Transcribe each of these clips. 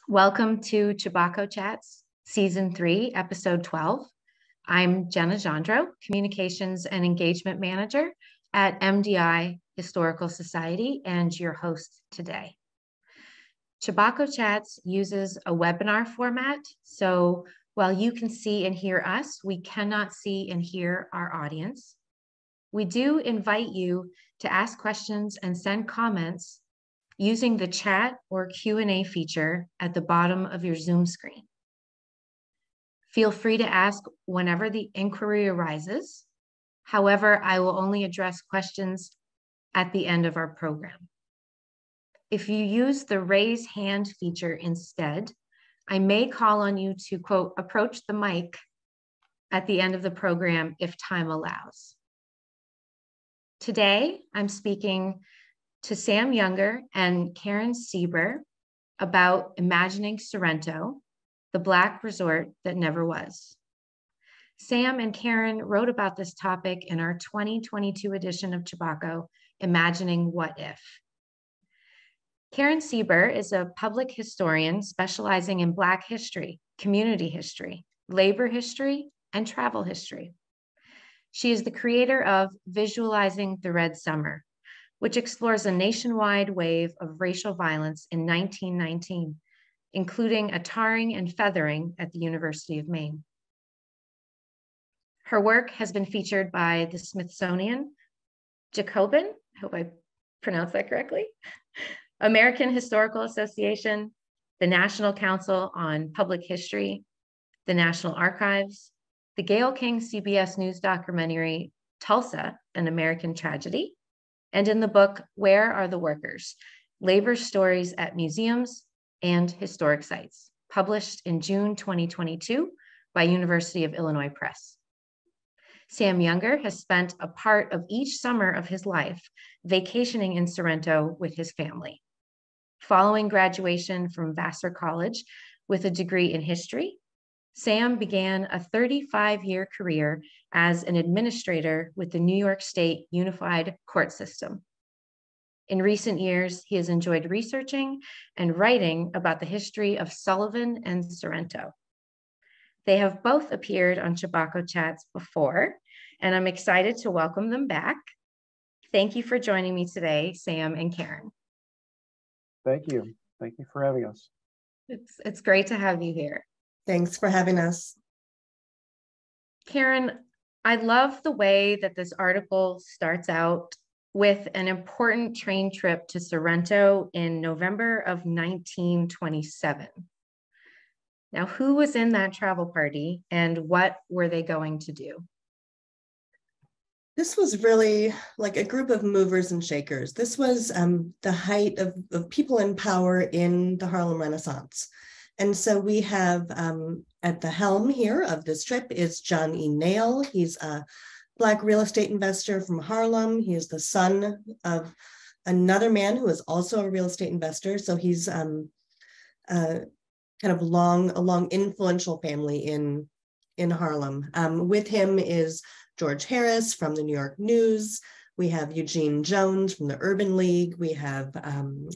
Welcome to Chebacco Chats, Season 3, Episode 12. I'm Jenna Jandro, Communications and Engagement Manager at MDI Historical Society, and your host today. Chebacco Chats uses a webinar format, so while you can see and hear us, we cannot see and hear our audience. We do invite you to ask questions and send comments using the chat or Q&A feature at the bottom of your Zoom screen. Feel free to ask whenever the inquiry arises. However, I will only address questions at the end of our program. If you use the raise hand feature instead, I may call on you to, quote, approach the mic at the end of the program if time allows. Today, I'm speaking to Sam Younger and Karen Sieber about imagining Sorrento, the Black resort that never was. Sam and Karen wrote about this topic in our 2022 edition of Chebacco, Imagining What If. Karen Sieber is a public historian specializing in Black history, community history, labor history, and travel history. She is the creator of Visualizing the Red Summer, which explores a nationwide wave of racial violence in 1919, including a tarring and feathering at the University of Maine. Her work has been featured by the Smithsonian, Jacobin, I hope I pronounced that correctly, American Historical Association, the National Council on Public History, the National Archives, the Gayle King CBS News documentary, Tulsa, An American Tragedy, and in the book, Where Are the Workers? Labor Stories at Museums and Historic Sites, published in June 2022 by University of Illinois Press. Sam Younger has spent a part of each summer of his life vacationing in Sorrento with his family. Following graduation from Vassar College with a degree in history, Sam began a 35-year career as an administrator with the New York State Unified Court System. In recent years, he has enjoyed researching and writing about the history of Sullivan and Sorrento. They have both appeared on Chebacco Chats before, and I'm excited to welcome them back. Thank you for joining me today, Sam and Karen. Thank you. Thank you for having us. It's great to have you here. Thanks for having us. Karen, I love the way that this article starts out with an important train trip to Sorrento in November of 1927. Now, who was in that travel party and what were they going to do? This was really like a group of movers and shakers. This was the height of people in power in the Harlem Renaissance. And so we have at the helm here of this trip is John E. Nail. He's a Black real estate investor from Harlem. He is the son of another man who is also a real estate investor. So he's kind of a long influential family in Harlem. With him is George Harris from the New York News. We have Eugene Jones from the Urban League. We have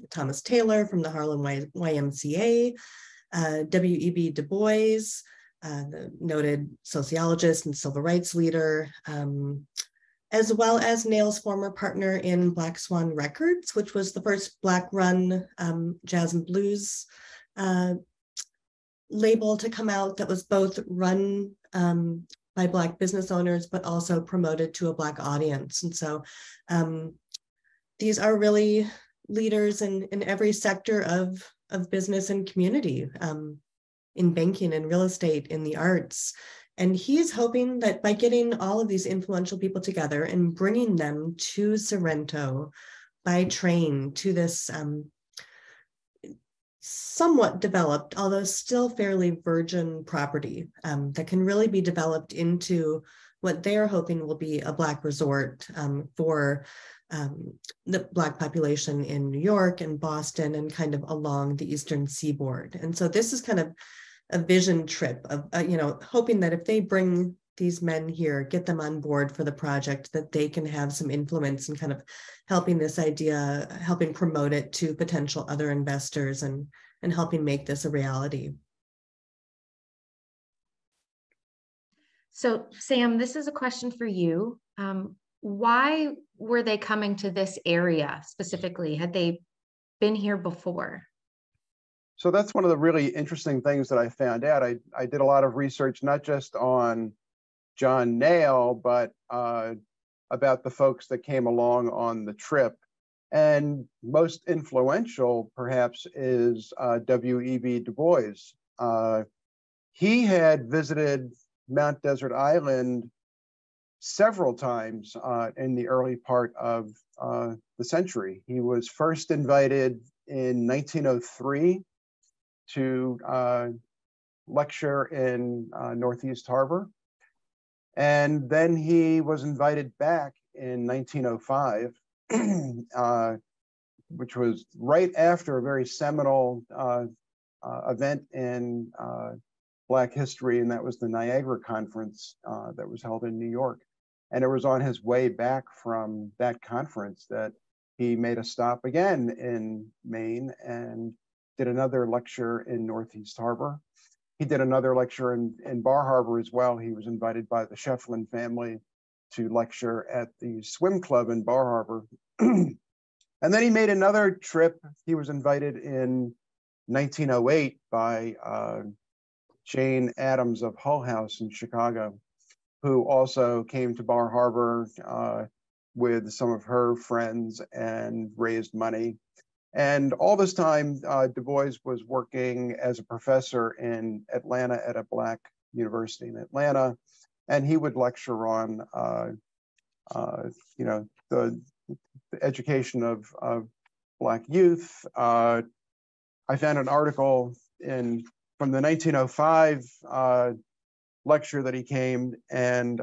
Thomas Taylor from the Harlem YMCA. W.E.B. Du Bois, the noted sociologist and civil rights leader, as well as Nail's former partner in Black Swan Records, which was the first Black-run jazz and blues label to come out that was both run by Black business owners, but also promoted to a Black audience. And so these are really leaders in every sector of business and community, in banking and real estate, in the arts. And he's hoping that by getting all of these influential people together and bringing them to Sorrento by train to this somewhat developed, although still fairly virgin property that can really be developed into what they're hoping will be a Black resort for the Black population in New York and Boston and kind of along the Eastern Seaboard. And so this is kind of a vision trip of, hoping that if they bring these men here, get them on board for the project, that they can have some influence in kind of helping this idea, helping promote it to potential other investors and and helping make this a reality. So Sam, this is a question for you. Why were they coming to this area specifically? Had they been here before? So that's one of the really interesting things that I found out. I did a lot of research, not just on John Nail, but about the folks that came along on the trip. And most influential, perhaps, is W.E.B. Du Bois. He had visited Mount Desert Island several times in the early part of the century. He was first invited in 1903 to lecture in Northeast Harbor. And then he was invited back in 1905, which was right after a very seminal event in Black history, and that was the Niagara Conference that was held in New York. And it was on his way back from that conference that he made a stop again in Maine and did another lecture in Northeast Harbor. He did another lecture in Bar Harbor as well. He was invited by the Shefflin family to lecture at the swim club in Bar Harbor. And then he made another trip. He was invited in 1908 by Jane Addams of Hull House in Chicago, who also came to Bar Harbor with some of her friends and raised money. And all this time, Du Bois was working as a professor in Atlanta at a Black university in Atlanta, and he would lecture on, the education of Black youth. I found an article from the 1905 lecture that he came, and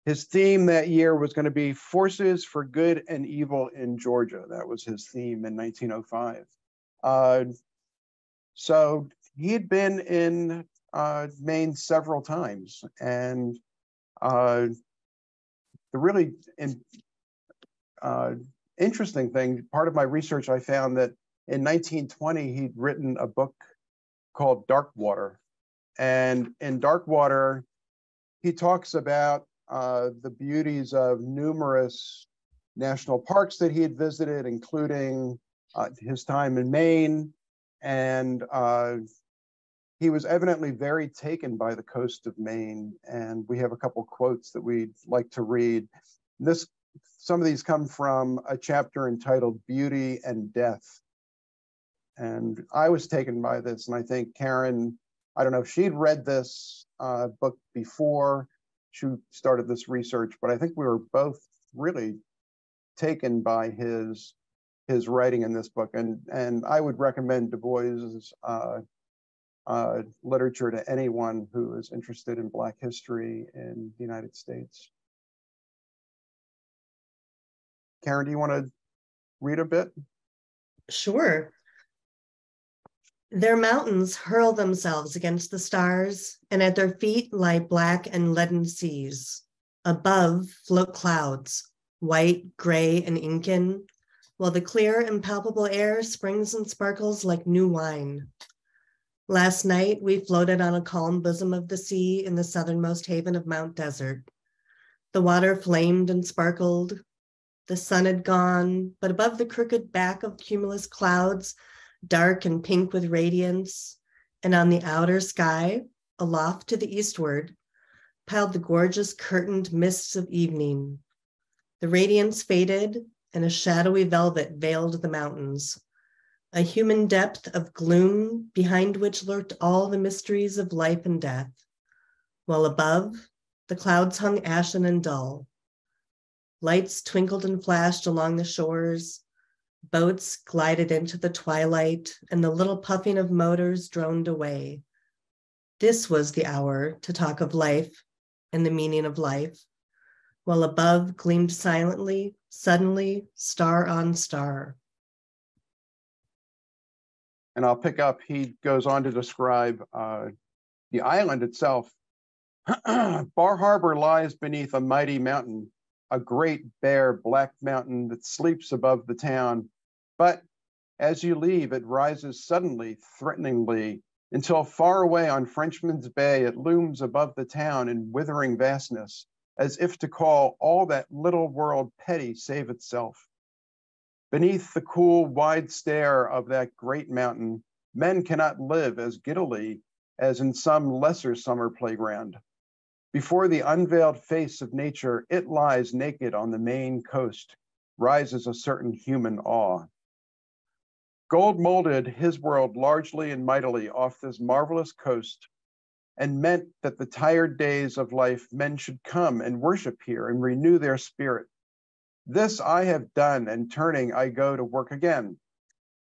his theme that year was going to be Forces for Good and Evil in Georgia. That was his theme in 1905. So he had been in Maine several times. And the really interesting thing, part of my research, I found that in 1920, he'd written a book called Dark Water. And in Dark Water, he talks about the beauties of numerous national parks that he had visited, including his time in Maine. And he was evidently very taken by the coast of Maine. And we have a couple quotes that we'd like to read. Some of these come from a chapter entitled Beauty and Death. And I was taken by this, and I think Karen, I don't know if she'd read this book before she started this research, but I think we were both really taken by his writing in this book. And I would recommend Du Bois's literature to anyone who is interested in Black history in the United States. Karen, do you want to read a bit? Sure. Their mountains hurl themselves against the stars, and at their feet lie black and leaden seas. Above float clouds, white, gray, and inken, while the clear, impalpable air springs and sparkles like new wine. Last night, we floated on a calm bosom of the sea in the southernmost haven of Mount Desert. The water flamed and sparkled. The sun had gone, but above the crooked back of cumulus clouds, dark and pink with radiance, and on the outer sky, aloft to the eastward, piled the gorgeous curtained mists of evening. The radiance faded, and a shadowy velvet veiled the mountains, a human depth of gloom behind which lurked all the mysteries of life and death, while above, the clouds hung ashen and dull. Lights twinkled and flashed along the shores, boats glided into the twilight, and the little puffing of motors droned away. This was the hour to talk of life and the meaning of life, while above gleamed silently, suddenly, star on star. And I'll pick up, he goes on to describe the island itself. Bar Harbor lies beneath a mighty mountain, a great bare black mountain that sleeps above the town. But As you leave, it rises suddenly, threateningly, until far away on Frenchman's Bay, it looms above the town in withering vastness, as if to call all that little world petty save itself. Beneath the cool, wide stare of that great mountain, men cannot live as giddily as in some lesser summer playground. Before the unveiled face of nature, it lies naked on the Maine coast, rises a certain human awe. Gold molded his world largely and mightily off this marvelous coast, and meant that the tired days of life men should come and worship here and renew their spirit. This I have done, and turning I go to work again.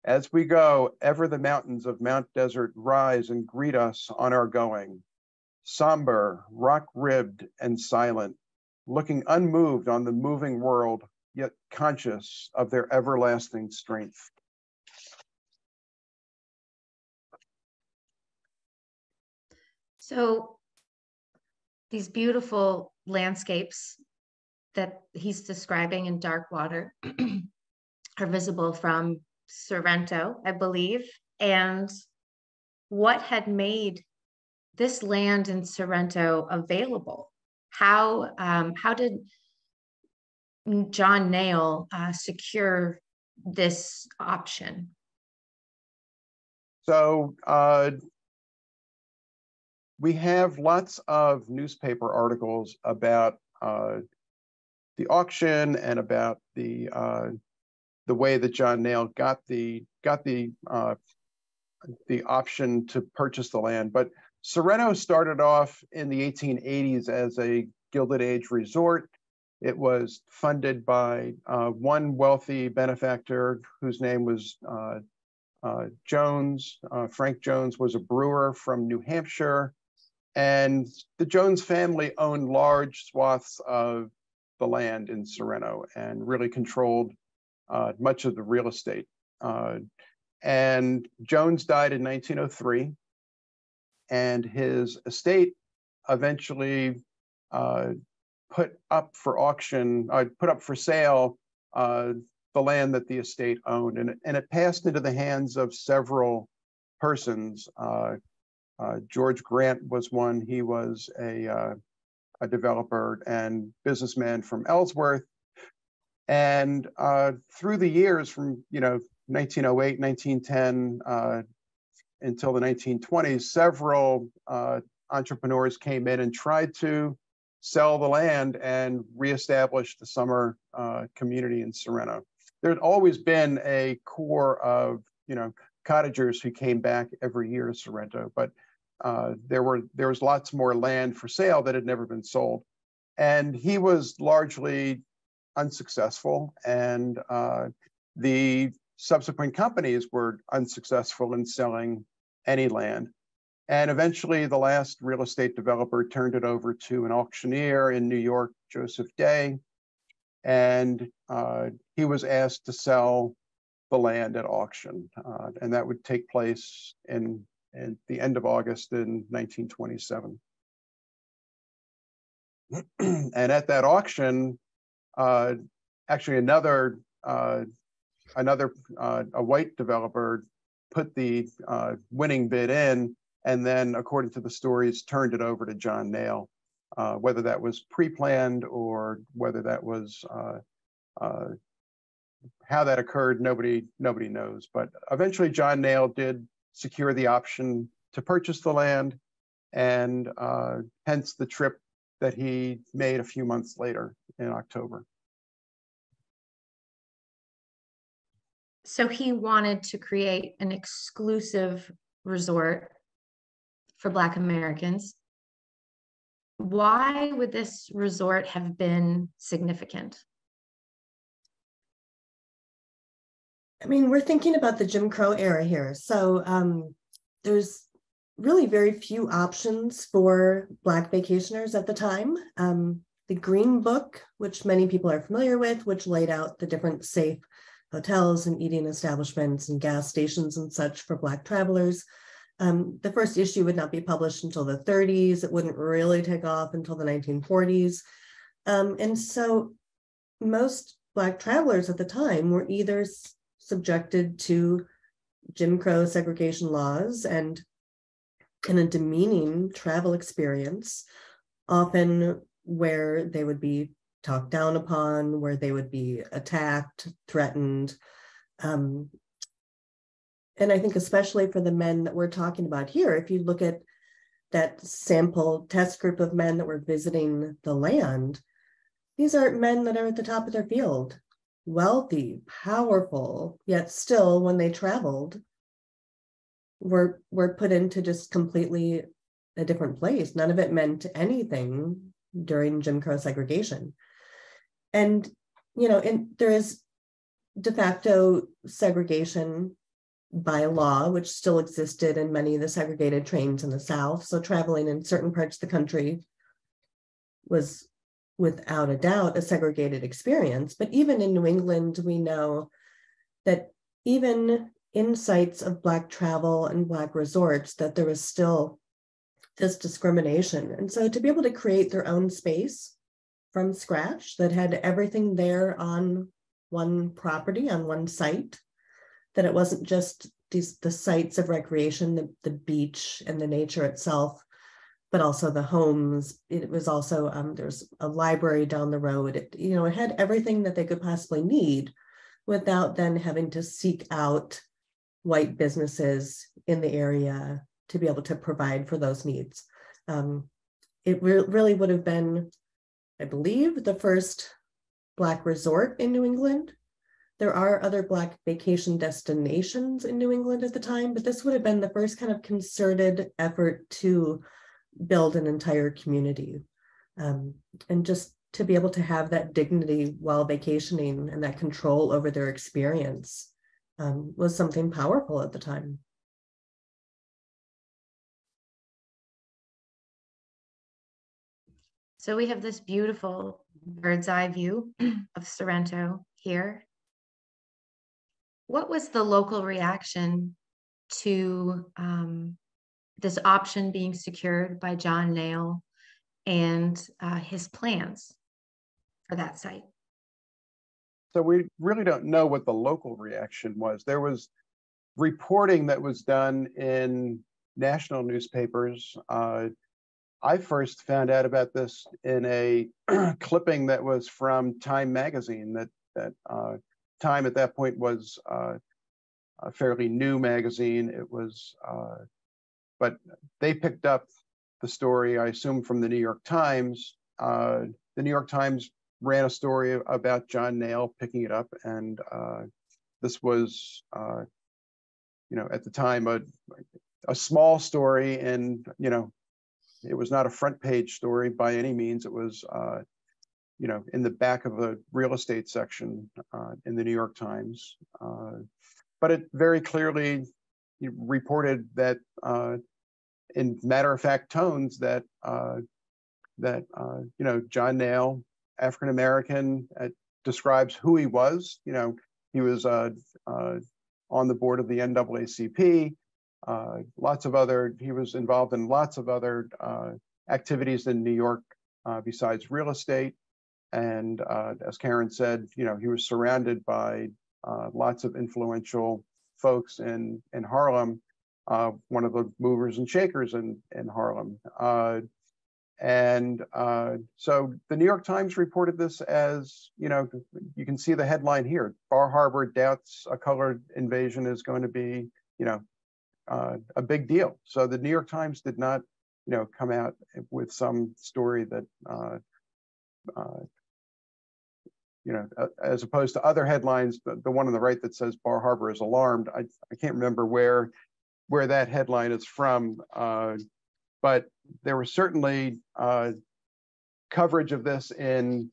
As we go, ever the mountains of Mount Desert rise and greet us on our going, somber, rock-ribbed, and silent, looking unmoved on the moving world, yet conscious of their everlasting strength. So these beautiful landscapes that he's describing in dark water are visible from Sorrento, I believe. And what had made this land in Sorrento available? How did John Nail secure this option? So we have lots of newspaper articles about the auction and about the way that John Nail got the option to purchase the land. But Sorrento started off in the 1880s as a Gilded Age resort. It was funded by one wealthy benefactor whose name was Jones. Frank Jones was a brewer from New Hampshire. And the Jones family owned large swaths of the land in Sorrento and really controlled much of the real estate. And Jones died in 1903, and his estate eventually put up for sale the land that the estate owned, and it passed into the hands of several persons. George Grant was one. He was a developer and businessman from Ellsworth. And through the years from 1908, 1910 until the 1920s, several entrepreneurs came in and tried to sell the land and reestablish the summer community in Sorrento. There'd always been a core of cottagers who came back every year to Sorrento, but there was lots more land for sale that had never been sold, and he was largely unsuccessful, and the subsequent companies were unsuccessful in selling any land. And eventually the last real estate developer turned it over to an auctioneer in New York, Joseph Day, and he was asked to sell the land at auction, and that would take place in the end of August in 1927. And at that auction, actually a white developer put the winning bid in, and then, according to the stories, turned it over to John Nail. Whether that was pre-planned or whether that was how that occurred, nobody knows. But eventually, John Nail did secure the option to purchase the land, and hence the trip that he made a few months later in October. So he wanted to create an exclusive resort for Black Americans. Why would this resort have been significant? I mean, we're thinking about the Jim Crow era here. So there's really very few options for Black vacationers at the time. The Green Book, which many people are familiar with, which laid out the different safe hotels and eating establishments and gas stations and such for Black travelers. The first issue would not be published until the 30s. It wouldn't really take off until the 1940s. And so most Black travelers at the time were either subjected to Jim Crow segregation laws and in a demeaning travel experience, often where they would be talked down upon, where they would be attacked, threatened. And I think especially for the men that we're talking about here, if you look at that sample test group of men that were visiting the land, these aren't men that are at the top of their field, wealthy, powerful, yet still when they traveled, were put into just completely a different place. None of it meant anything during Jim Crow segregation. And, you know, there is de facto segregation by law, which still existed in many of the segregated trains in the South. So traveling in certain parts of the country was without a doubt a segregated experience. But even in New England, we know that even in sites of Black travel and Black resorts, that there was still this discrimination. And so to be able to create their own space from scratch that had everything there on one property, on one site, that it wasn't just the sites of recreation, the beach and the nature itself, but also the homes. It was also, there's a library down the road. It had everything that they could possibly need without then having to seek out white businesses in the area to be able to provide for those needs. It really would have been, I believe, the first Black resort in New England. There are other Black vacation destinations in New England at the time, but this would have been the first kind of concerted effort to build an entire community. And just to be able to have that dignity while vacationing and that control over their experience was something powerful at the time. So we have this beautiful bird's eye view of Sorrento here. What was the local reaction to this option being secured by John Nail and his plans for that site? So we really don't know what the local reaction was. There was reporting that was done in national newspapers. I first found out about this in a clipping that was from Time magazine. That Time at that point was a fairly new magazine. It was, but they picked up the story, I assume, from the New York Times. The New York Times ran a story about John Nail picking it up, and this was, at the time a small story, and it was not a front page story by any means. It was, in the back of a real estate section in the New York Times. But it very clearly reported that, in matter-of-fact tones, that John Nail, African American, describes who he was. He was on the board of the NAACP. He was involved in lots of other activities in New York besides real estate. And as Karen said, he was surrounded by lots of influential folks in Harlem, one of the movers and shakers in Harlem. So the New York Times reported this as, you can see the headline here: Bar Harbor doubts a colored invasion is going to be, a big deal. So the New York Times did not, come out with some story that, as opposed to other headlines, the one on the right that says Bar Harbor is alarmed. I can't remember where that headline is from, but there was certainly coverage of this in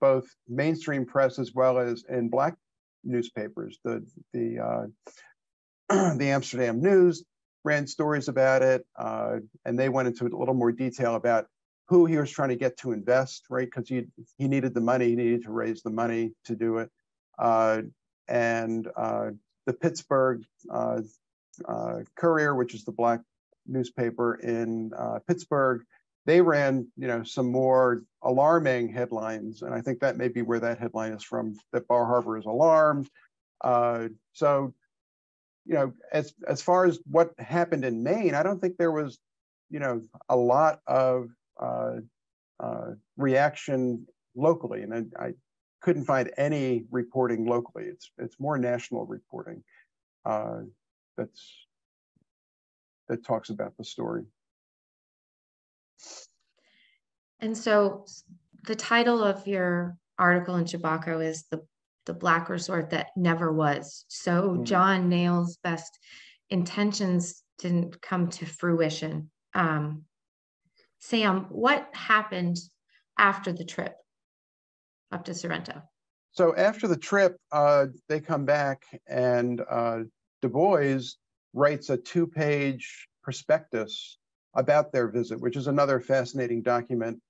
both mainstream press as well as in Black newspapers. The Amsterdam News ran stories about it, and they went into a little more detail about who he was trying to get to invest, right? Because he needed the money, he needed to raise the money to do it. And the Pittsburgh Courier, which is the Black newspaper in Pittsburgh, they ran, some more alarming headlines, and I think that may be where that headline is from. That Bar Harbor is alarmed. So, as far as what happened in Maine, I don't think there was, a lot of reaction locally, and I couldn't find any reporting locally. It's more national reporting that talks about the story. And so the title of your article in Chebacco is the Black Resort That Never Was. So John Nail's best intentions didn't come to fruition. Sam, what happened after the trip up to Sorrento? So after the trip, they come back, and Du Bois writes a 2-page prospectus about their visit, which is another fascinating document.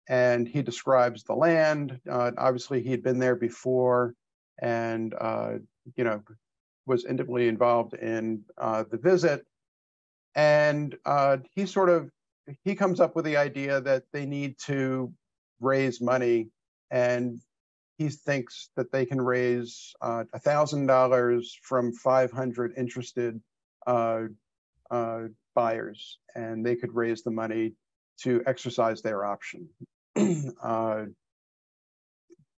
And he describes the land. Obviously, he had been there before, and was intimately involved in the visit. And he comes up with the idea that they need to raise money, and he thinks that they can raise $1,000 from 500 interested buyers, and they could raise the money to exercise their option.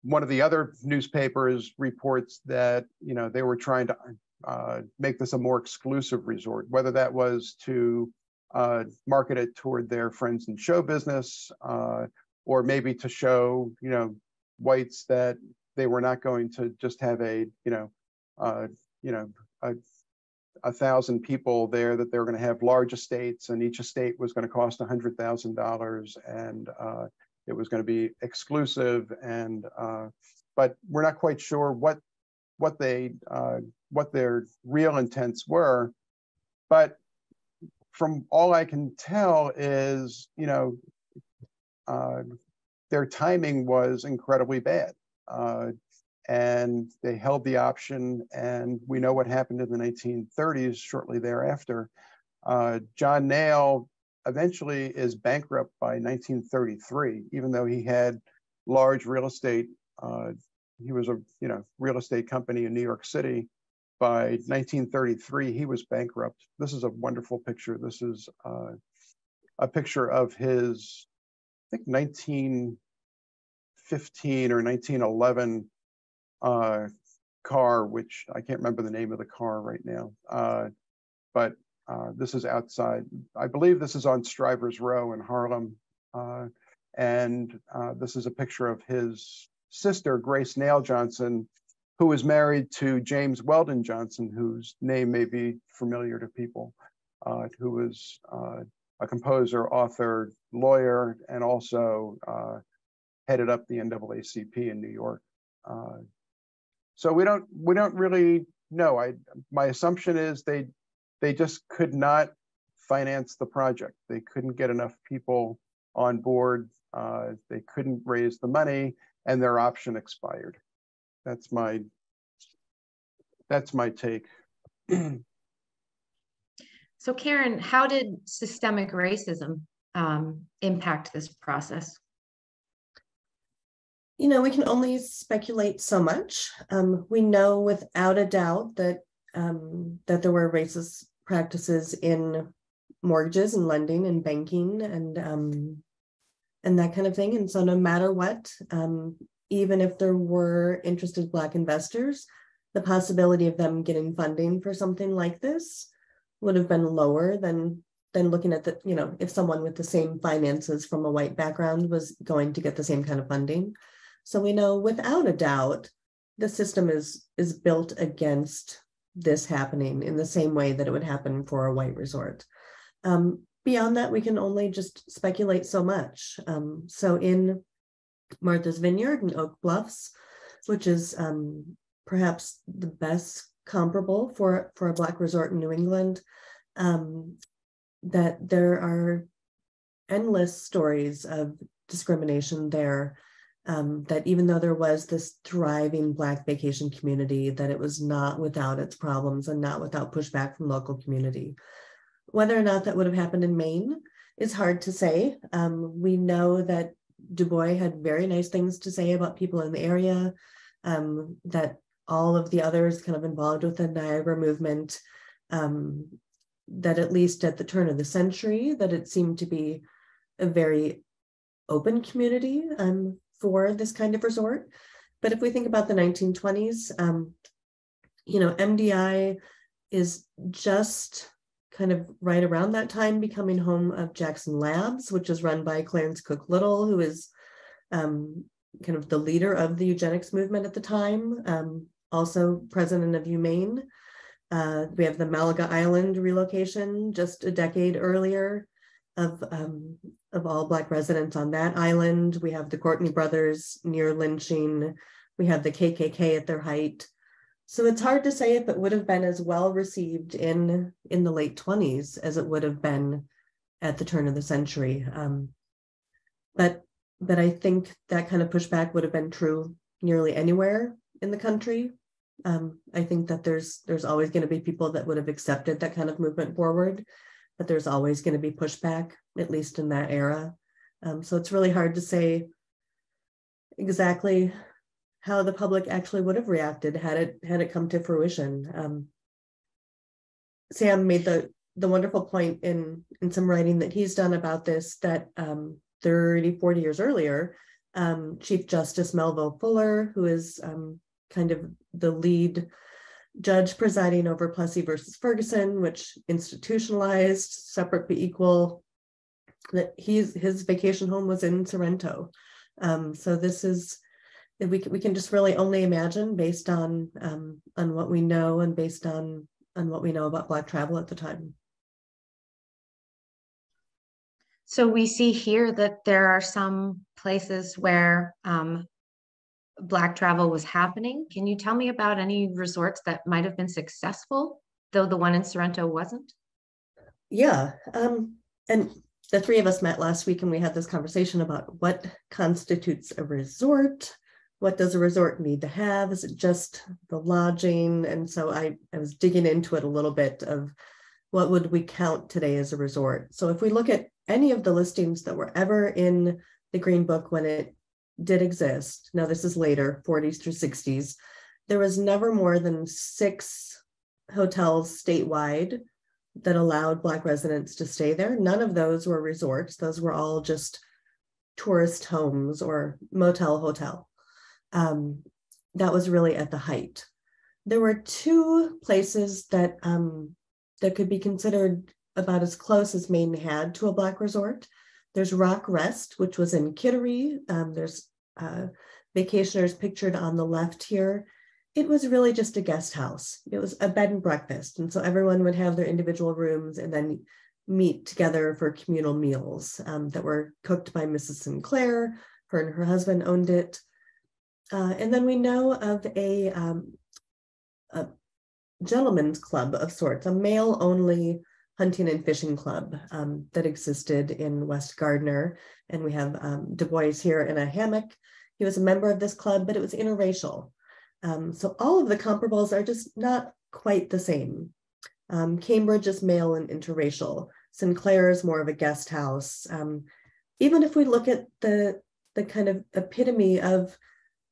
One of the other newspapers reports that they were trying to make this a more exclusive resort, whether that was to market it toward their friends in show business, or maybe to show whites that they were not going to just have 1,000 people there, that they were going to have large estates, and each estate was going to cost $100,000, and it was going to be exclusive. And but we're not quite sure what their real intents were. But from all I can tell is, their timing was incredibly bad. And they held the option, and we know what happened in the 1930s shortly thereafter. John Nail eventually is bankrupt by 1933, even though he had large real estate. He was a real estate company in New York City. By 1933, he was bankrupt. This is a wonderful picture. This is a picture of his, I think, 1915 or 1911 car, which I can't remember the name of the car right now. But this is outside. I believe this is on Strivers Row in Harlem. And this is a picture of his sister, Grace Nail Johnson, who was married to James Weldon Johnson, whose name may be familiar to people, who was a composer, author, lawyer, and also headed up the NAACP in New York. So we don't really know. My assumption is they just could not finance the project. They couldn't get enough people on board. They couldn't raise the money, and their option expired. That's my take. So Karen, how did systemic racism impact this process? We can only speculate so much. We know without a doubt that there were racist practices in mortgages and lending and banking and that kind of thing. And so no matter what, even if there were interested Black investors, the possibility of them getting funding for something like this would have been lower than looking at if someone with the same finances from a white background was going to get the same kind of funding. So we know without a doubt, the system is built against this happening in the same way that it would happen for a white resort. Beyond that, we can only just speculate so much. So in Martha's Vineyard and Oak Bluffs, which is perhaps the best comparable for a Black resort in New England, that there are endless stories of discrimination there, that even though there was this thriving Black vacation community, that it was not without its problems and not without pushback from local community. Whether or not that would have happened in Maine is hard to say. We know that Du Bois had very nice things to say about people in the area, that all of the others kind of involved with the Niagara movement, that at least at the turn of the century, that it seemed to be a very open community for this kind of resort. But if we think about the 1920s, MDI is just kind of right around that time becoming home of Jackson Labs, which is run by Clarence Cook Little, who is kind of the leader of the eugenics movement at the time, also president of UMaine. We have the Malaga Island relocation just a decade earlier of all Black residents on that island. We have the Courtney brothers near lynching. We have the KKK at their height. So it's hard to say if it would have been as well received in the late 20s as it would have been at the turn of the century. But I think that kind of pushback would have been true nearly anywhere in the country. I think that there's always going to be people that would have accepted that kind of movement forward, but there's always going to be pushback, at least in that era. So it's really hard to say exactly how the public actually would have reacted had it come to fruition. Sam made the wonderful point in some writing that he's done about this, that 30, 40 years earlier, Chief Justice Melville Fuller, who is kind of the lead judge presiding over Plessy versus Ferguson, which institutionalized separate but equal, that his vacation home was in Sorrento. So this is, we can just really only imagine based on what we know and based on what we know about Black travel at the time. So we see here that there are some places where Black travel was happening. Can you tell me about any resorts that might have been successful, though the one in Sorrento wasn't? Yeah, and the three of us met last week and we had this conversation about what constitutes a resort. What does a resort need to have? Is it just the lodging? And so I was digging into it a little bit of what would we count today as a resort. So if we look at any of the listings that were ever in the Green Book when it did exist, now this is later, 40s through 60s, there was never more than 6 hotels statewide that allowed Black residents to stay there. None of those were resorts. Those were all just tourist homes or motel hotel. That was really at the height. There were 2 places that could be considered about as close as Maine had to a Black resort. There's Rock Rest, which was in Kittery. There's vacationers pictured on the left here. It was really just a guest house. It was a bed and breakfast. And so everyone would have their individual rooms and then meet together for communal meals that were cooked by Mrs. Sinclair. Her and her husband owned it. And then we know of a gentleman's club of sorts, a male-only hunting and fishing club that existed in West Gardner. And we have Du Bois here in a hammock. He was a member of this club, but it was interracial. So all of the comparables are just not quite the same. Cambridge is male and interracial. Sinclair is more of a guest house. Even if we look at the kind of epitome of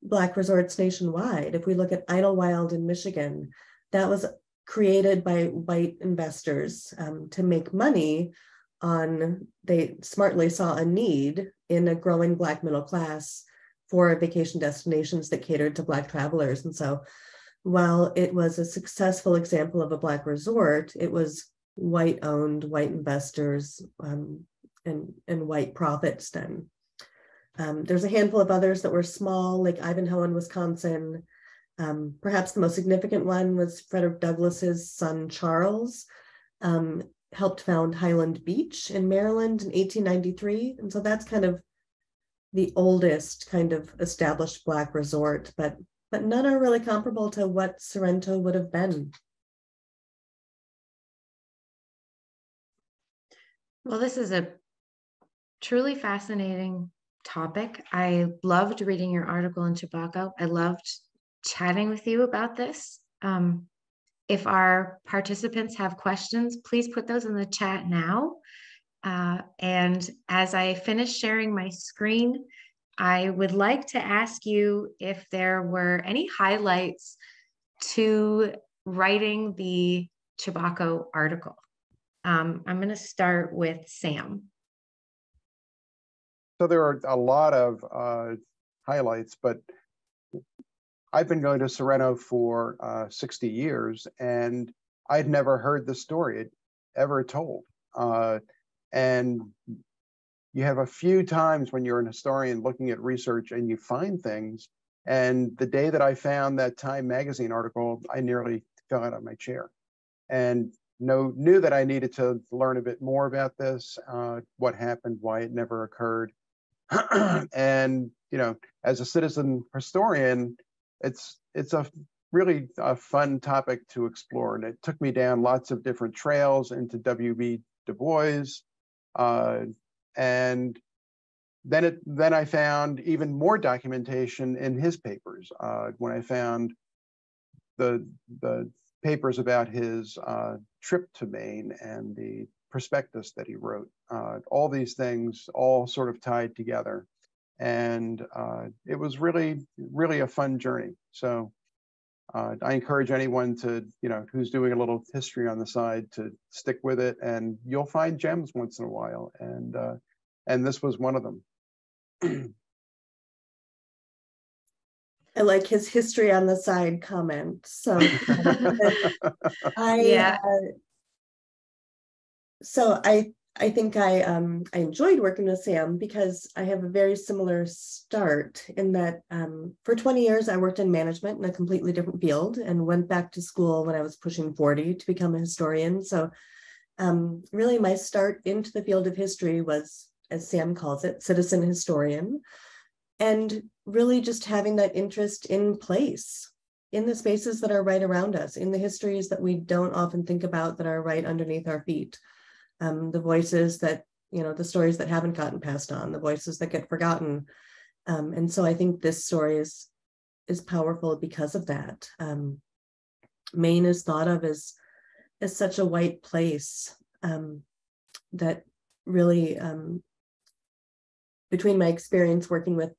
Black resorts nationwide, if we look at Idlewild in Michigan, that was created by white investors to make money on, they smartly saw a need in a growing Black middle class for vacation destinations that catered to Black travelers. And so while it was a successful example of a Black resort, it was white owned, white investors and white profits then. There's a handful of others that were small, like Ivanhoe in Wisconsin. Perhaps the most significant one was Frederick Douglass's son, Charles, helped found Highland Beach in Maryland in 1893. And so that's kind of the oldest kind of established Black resort, but none are really comparable to what Sorrento would have been. Well, this is a truly fascinating topic. I loved reading your article in Chebacco. I loved chatting with you about this. If our participants have questions, please put those in the chat now. And as I finish sharing my screen, I would like to ask you if there were any highlights to writing the Chebacco article? I'm going to start with Sam. So there are a lot of highlights, but I've been going to Sorrento for 60 years, and I'd never heard the story ever told. And you have a few times when you're an historian looking at research and you find things. And the day that I found that Time magazine article, I nearly fell out of my chair, and knew that I needed to learn a bit more about this, what happened, why it never occurred. And, you know, as a citizen historian, it's a really a fun topic to explore. And it took me down lots of different trails into W.B. Du Bois. And then I found even more documentation in his papers. When I found the papers about his trip to Maine and the prospectus that he wrote, all these things all sort of tied together. And it was really, really a fun journey. So I encourage anyone to, you know, who's doing a little history on the side to stick with it, and you'll find gems once in a while. And this was one of them. I like his history on the side comment. So I think I enjoyed working with Sam because I have a very similar start in that for 20 years I worked in management in a completely different field and went back to school when I was pushing 40 to become a historian. So really my start into the field of history was, as Sam calls it, citizen historian, and really just having that interest in place, in the spaces that are right around us, in the histories that we don't often think about that are right underneath our feet. The voices that, you know, the stories that haven't gotten passed on, the voices that get forgotten. And so I think this story is powerful because of that. Maine is thought of as such a white place that really, between my experience working with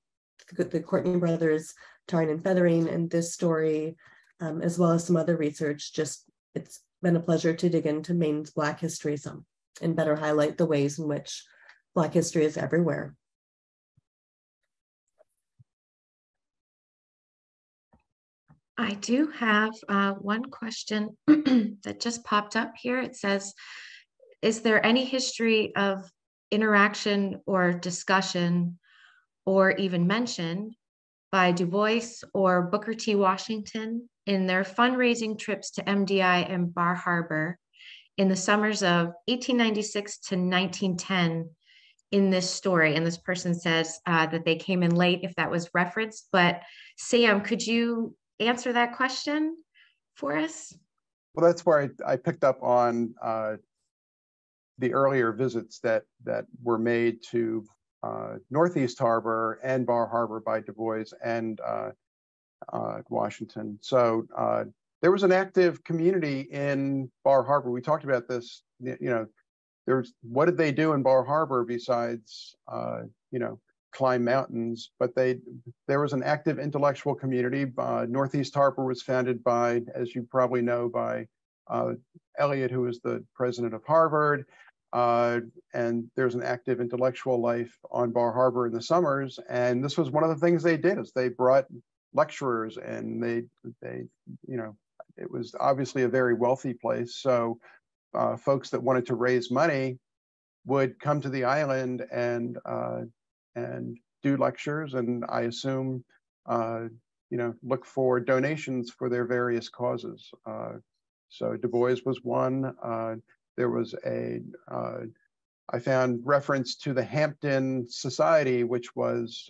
the Courtney brothers, tarring and feathering, and this story, as well as some other research, it's been a pleasure to dig into Maine's Black history some and better highlight the ways in which Black history is everywhere. I do have one question that just popped up here. It says, is there any history of interaction or discussion or even mention by Du Bois or Booker T. Washington in their fundraising trips to MDI and Bar Harbor in the summers of 1896 to 1910 in this story? And this person says that they came in late if that was referenced, but Sam, could you answer that question for us? Well, that's where I picked up on the earlier visits that were made to Northeast Harbor and Bar Harbor by Du Bois and Washington. So there was an active community in Bar Harbor. We talked about this, you know, what did they do in Bar Harbor besides, you know, climb mountains? But there was an active intellectual community. Northeast Harbor was founded by, as you probably know, by Eliot, who was the president of Harvard. And there's an active intellectual life on Bar Harbor in the summers. And this was one of the things they did, is they brought lecturers, and they you know, it was obviously a very wealthy place. So folks that wanted to raise money would come to the island and do lectures, and I assume you know, look for donations for their various causes. So Du Bois was one. There was I found reference to the Hampton Society, which was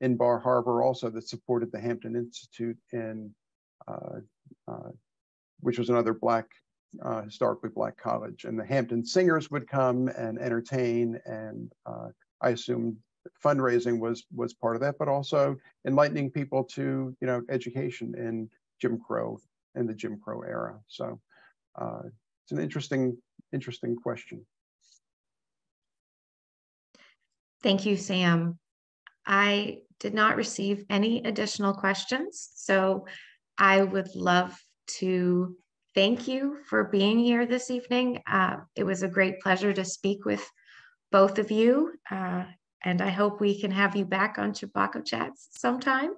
in Bar Harbor also, that supported the Hampton Institute in which was another Black, historically Black college. And the Hampton Singers would come and entertain, and I assume fundraising was part of that, but also enlightening people to, you know, education in Jim Crow, in the Jim Crow era. So it's an interesting question. Thank you, Sam. I did not receive any additional questions, so I would love to thank you for being here this evening. It was a great pleasure to speak with both of you, and I hope we can have you back on Chebacco Chats sometime.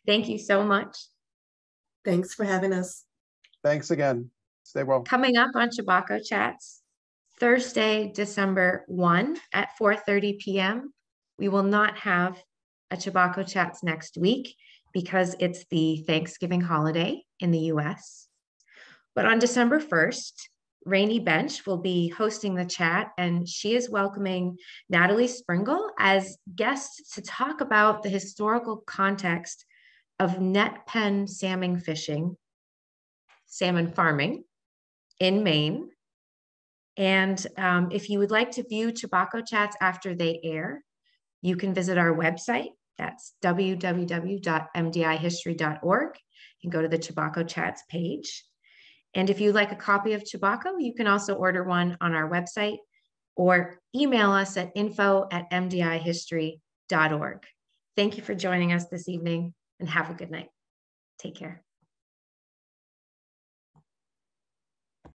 Thank you so much. Thanks for having us. Thanks again. Stay well. Coming up on Chebacco Chats, Thursday, December 1 at 4:30 p.m. We will not have a Chebacco Chats next week because it's the Thanksgiving holiday in the US. But on December 1st, Rainey Bench will be hosting the chat, and she is welcoming Natalie Springle as guests to talk about the historical context of net pen salmon fishing, salmon farming in Maine. And if you would like to view Chebacco Chats after they air, you can visit our website. That's www.mdihistory.org and go to the Chebacco Chats page. And if you'd like a copy of Chebacco, you can also order one on our website or email us at info@mdihistory.org. Thank you for joining us this evening and have a good night. Take care.